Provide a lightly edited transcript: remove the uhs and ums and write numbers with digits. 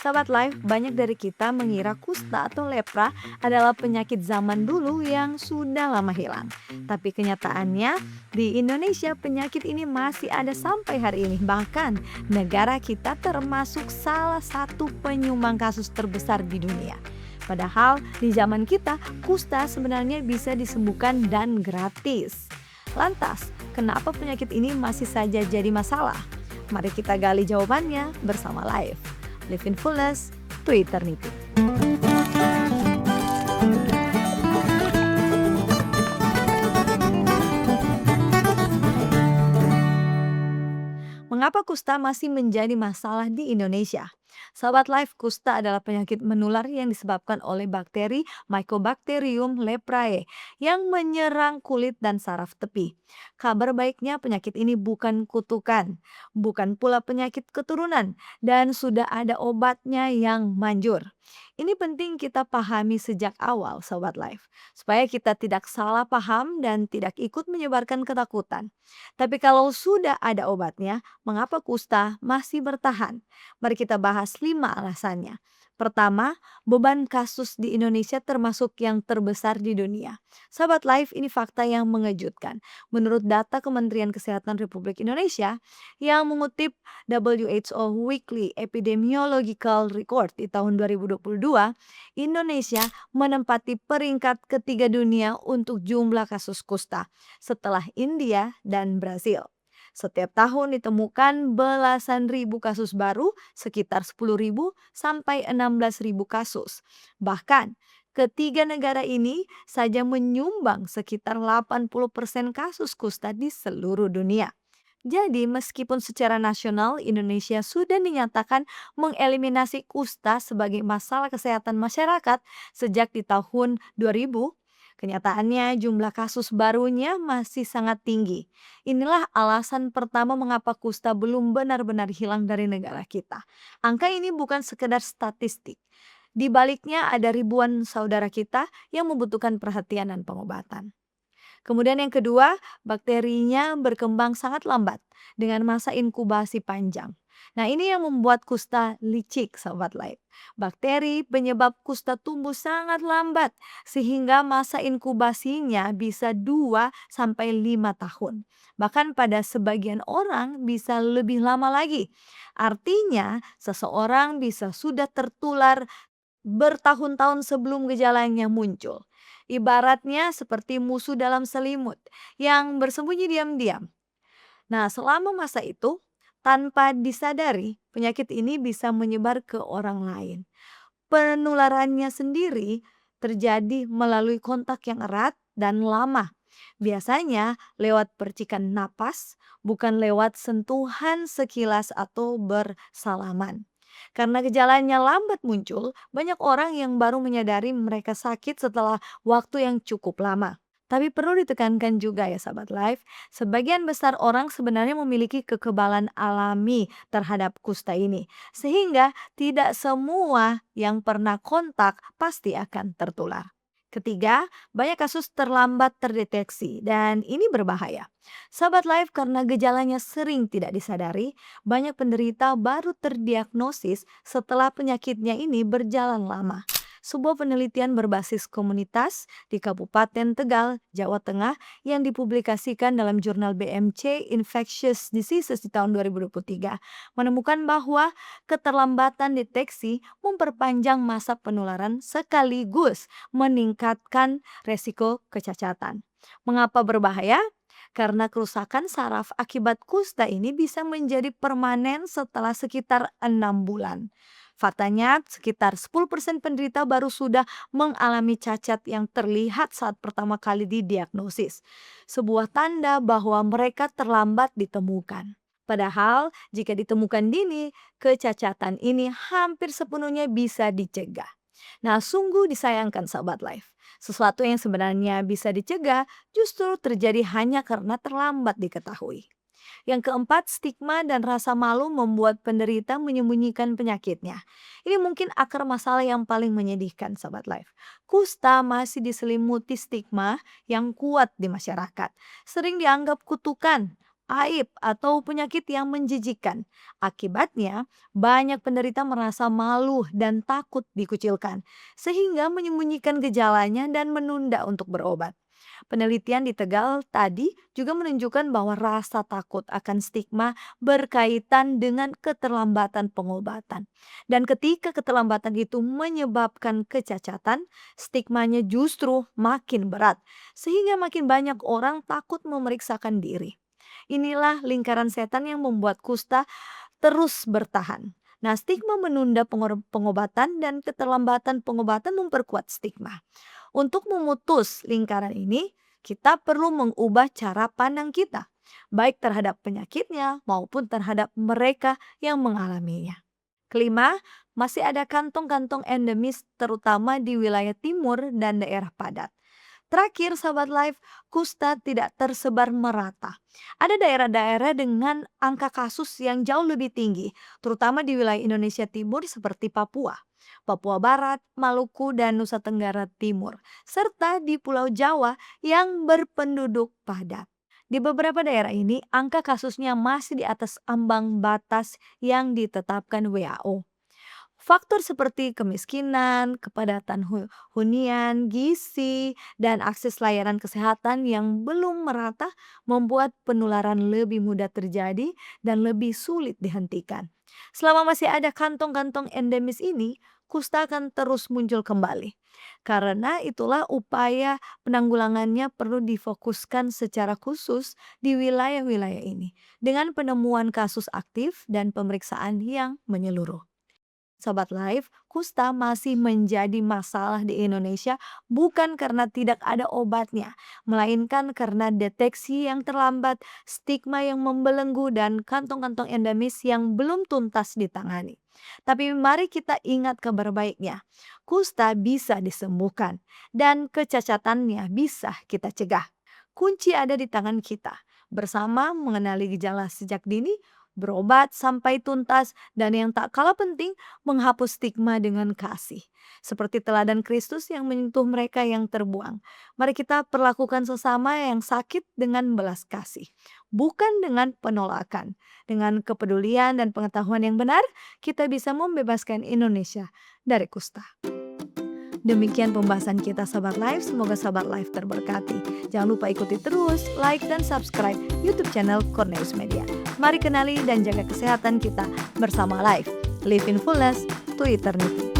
Sahabat Life, banyak dari kita mengira kusta atau lepra adalah penyakit zaman dulu yang sudah lama hilang. Tapi kenyataannya, di Indonesia penyakit ini masih ada sampai hari ini. Bahkan, negara kita termasuk salah satu penyumbang kasus terbesar di dunia. Padahal di zaman kita, kusta sebenarnya bisa disembuhkan dan gratis. Lantas, kenapa penyakit ini masih saja jadi masalah? Mari kita gali jawabannya bersama Live. Live in Fullness, to Eternity. Mengapa kusta masih menjadi masalah di Indonesia? Sahabat Life, kusta adalah penyakit menular yang disebabkan oleh bakteri Mycobacterium leprae yang menyerang kulit dan saraf tepi. Kabar baiknya penyakit ini bukan kutukan, bukan pula penyakit keturunan, dan sudah ada obatnya yang manjur. Ini penting kita pahami sejak awal, Sobat Life, supaya kita tidak salah paham dan tidak ikut menyebarkan ketakutan. Tapi kalau sudah ada obatnya, mengapa kusta masih bertahan? Mari kita bahas 5 alasannya. Pertama, beban kasus di Indonesia termasuk yang terbesar di dunia. Sahabat Live, ini fakta yang mengejutkan. Menurut data Kementerian Kesehatan Republik Indonesia yang mengutip WHO Weekly Epidemiological Record di tahun 2022, Indonesia menempati peringkat ketiga dunia untuk jumlah kasus kusta setelah India dan Brasil. Setiap tahun ditemukan belasan ribu kasus baru, sekitar 10.000 sampai 16.000 kasus. Bahkan, ketiga negara ini saja menyumbang sekitar 80% kasus kusta di seluruh dunia. Jadi, meskipun secara nasional Indonesia sudah dinyatakan mengeliminasi kusta sebagai masalah kesehatan masyarakat sejak di tahun 2000, kenyataannya jumlah kasus barunya masih sangat tinggi. Inilah alasan pertama mengapa kusta belum benar-benar hilang dari negara kita. Angka ini bukan sekedar statistik. Di baliknya ada ribuan saudara kita yang membutuhkan perhatian dan pengobatan. Kemudian yang kedua, bakterinya berkembang sangat lambat dengan masa inkubasi panjang. Nah, ini yang membuat kusta licik, sahabat Light. Bakteri penyebab kusta tumbuh sangat lambat sehingga masa inkubasinya bisa 2 sampai 5 tahun. Bahkan pada sebagian orang bisa lebih lama lagi. Artinya, seseorang bisa sudah tertular bertahun-tahun sebelum gejalanya muncul. Ibaratnya seperti musuh dalam selimut yang bersembunyi diam-diam. Nah, selama masa itu, tanpa disadari, penyakit ini bisa menyebar ke orang lain. Penularannya sendiri terjadi melalui kontak yang erat dan lama. Biasanya lewat percikan napas, bukan lewat sentuhan sekilas atau bersalaman. Karena gejalanya lambat muncul, banyak orang yang baru menyadari mereka sakit setelah waktu yang cukup lama. Tapi perlu ditekankan juga ya sahabat live, sebagian besar orang sebenarnya memiliki kekebalan alami terhadap kusta ini. Sehingga tidak semua yang pernah kontak pasti akan tertular. Ketiga, banyak kasus terlambat terdeteksi dan ini berbahaya. Sahabat live karena gejalanya sering tidak disadari, banyak penderita baru terdiagnosis setelah penyakitnya ini berjalan lama. Sebuah penelitian berbasis komunitas di Kabupaten Tegal, Jawa Tengah yang dipublikasikan dalam jurnal BMC Infectious Diseases di tahun 2023 menemukan bahwa keterlambatan deteksi memperpanjang masa penularan sekaligus meningkatkan resiko kecacatan. Mengapa berbahaya? Karena kerusakan saraf akibat kusta ini bisa menjadi permanen setelah sekitar 6 bulan. Faktanya, sekitar 10% penderita baru sudah mengalami cacat yang terlihat saat pertama kali didiagnosis. Sebuah tanda bahwa mereka terlambat ditemukan. Padahal, jika ditemukan dini, kecacatan ini hampir sepenuhnya bisa dicegah. Nah, sungguh disayangkan sahabat life. Sesuatu yang sebenarnya bisa dicegah justru terjadi hanya karena terlambat diketahui. Yang keempat, stigma dan rasa malu membuat penderita menyembunyikan penyakitnya. Ini mungkin akar masalah yang paling menyedihkan, sahabat life. Kusta masih diselimuti stigma yang kuat di masyarakat. Sering dianggap kutukan aib, atau penyakit yang menjijikan. Akibatnya, banyak penderita merasa malu dan takut dikucilkan, sehingga menyembunyikan gejalanya dan menunda untuk berobat. Penelitian di Tegal tadi juga menunjukkan bahwa rasa takut akan stigma berkaitan dengan keterlambatan pengobatan. Dan ketika keterlambatan itu menyebabkan kecacatan, stigmanya justru makin berat, sehingga makin banyak orang takut memeriksakan diri. Inilah lingkaran setan yang membuat kusta terus bertahan. Nah, stigma menunda pengobatan dan keterlambatan pengobatan memperkuat stigma. Untuk memutus lingkaran ini, kita perlu mengubah cara pandang kita, baik terhadap penyakitnya maupun terhadap mereka yang mengalaminya. Kelima, masih ada kantong-kantong endemis terutama di wilayah timur dan daerah padat. Terakhir, sahabat live, kusta tidak tersebar merata. Ada daerah-daerah dengan angka kasus yang jauh lebih tinggi, terutama di wilayah Indonesia Timur seperti Papua, Papua Barat, Maluku, dan Nusa Tenggara Timur, serta di Pulau Jawa yang berpenduduk padat. Di beberapa daerah ini, angka kasusnya masih di atas ambang batas yang ditetapkan WHO. Faktor seperti kemiskinan, kepadatan hunian, gizi, dan akses layanan kesehatan yang belum merata membuat penularan lebih mudah terjadi dan lebih sulit dihentikan. Selama masih ada kantong-kantong endemis ini, kusta akan terus muncul kembali. Karena itulah upaya penanggulangannya perlu difokuskan secara khusus di wilayah-wilayah ini dengan penemuan kasus aktif dan pemeriksaan yang menyeluruh. Sobat Live, kusta masih menjadi masalah di Indonesia bukan karena tidak ada obatnya, melainkan karena deteksi yang terlambat, stigma yang membelenggu, dan kantong-kantong endemis yang belum tuntas ditangani. Tapi mari kita ingat kabar baiknya, kusta bisa disembuhkan dan kecacatannya bisa kita cegah. Kunci ada di tangan kita, bersama mengenali gejala sejak dini, berobat sampai tuntas, dan yang tak kalah penting, menghapus stigma dengan kasih. Seperti teladan Kristus yang menyentuh mereka yang terbuang. Mari kita perlakukan sesama yang sakit dengan belas kasih, bukan dengan penolakan. Dengan kepedulian dan pengetahuan yang benar, kita bisa membebaskan Indonesia dari kusta. Demikian pembahasan kita Sahabat Live, semoga Sahabat Live terberkati. Jangan lupa ikuti terus, like dan subscribe YouTube channel Cornelius Media. Mari kenali dan jaga kesehatan kita bersama Live. Live in fullness to eternity.